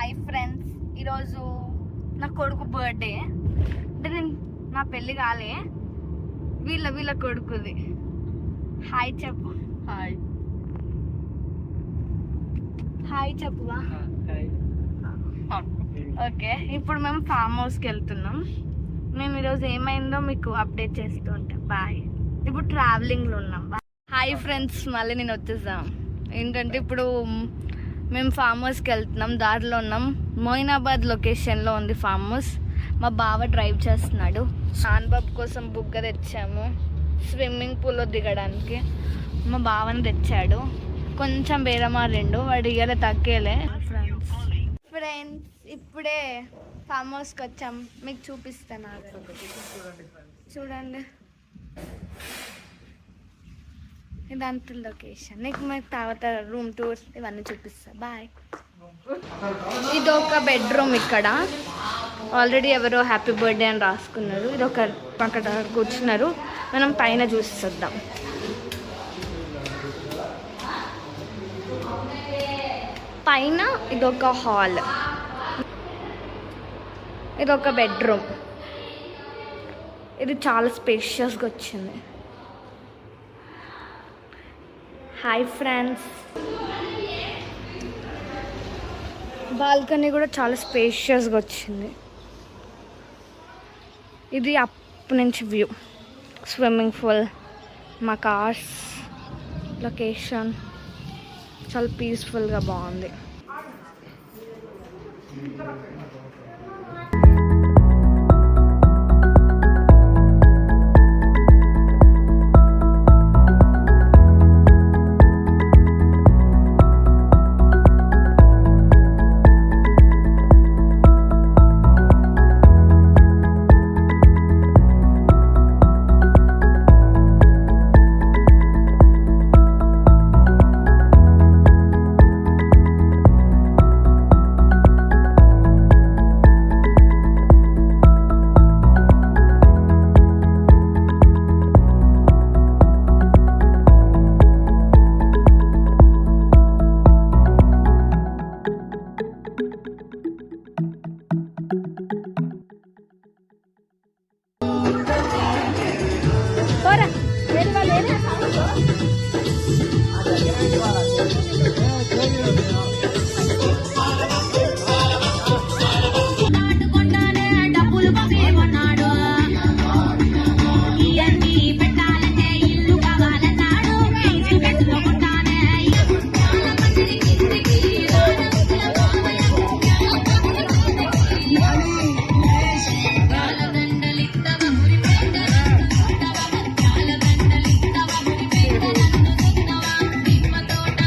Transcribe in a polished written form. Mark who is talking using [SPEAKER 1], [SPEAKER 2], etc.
[SPEAKER 1] Hi friends, ఈరోజు నా కొడుకు బర్త్డే. అంటే నేను నా పెళ్ళి కాలే, వీళ్ళ కొడుకుది. హాయ్ చెప్పు. హాయ్ చెప్పువా. ఓకే, ఇప్పుడు మేము ఫామ్ హౌస్కి వెళ్తున్నాం. మేము ఈరోజు ఏమైందో మీకు అప్డేట్ చేస్తూ ఉంటాం. బాయ్. ఇప్పుడు ట్రావెలింగ్లో ఉన్నాం. హాయ్ ఫ్రెండ్స్, మళ్ళీ నేను వచ్చేసాం. ఏంటంటే ఇప్పుడు మేము ఫామ్ హౌస్కి వెళ్తున్నాం, దారిలో ఉన్నాం. మొయినాబాద్ లొకేషన్లో ఉంది ఫామ్ హౌస్. మా బావ డ్రైవ్ చేస్తున్నాడు. షాన్బాబు కోసం బుగ్గ తెచ్చాము స్విమ్మింగ్ పూల్లో దిగడానికి. మా బావని తెచ్చాడు, కొంచెం బేరమారిండు, వాడు ఇయ్యాల తగ్గేలే. ఫ్రెండ్స్ ఇప్పుడే ఫామ్ హౌస్కి వచ్చాం, మీకు చూపిస్తాను. చూడండి, ఇదంతా లొకేషన్. నీకు మీకు తర్వాత రూమ్ టూర్ ఇవన్నీ చూపిస్తా. బాయ్. ఇది ఒక బెడ్రూమ్. ఇక్కడ ఆల్రెడీ ఎవరో హ్యాపీ బర్త్డే అని రాసుకున్నారు. ఇది ఒక అక్కడ కూర్చున్నారు. మనం పైన చూస్తుందాం. పైన ఇదొక హాల్, ఇదొక బెడ్రూమ్. ఇది చాలా స్పేషియస్గా వచ్చింది. హాయ్ ఫ్రెండ్స్, బాల్కనీ కూడా చాలా స్పేషియస్గా వచ్చింది. ఇది అప్ నుంచి వ్యూ, స్విమ్మింగ్ పూల్, మా కార్స్, లొకేషన్ చాలా పీస్ఫుల్గా బాగుంది.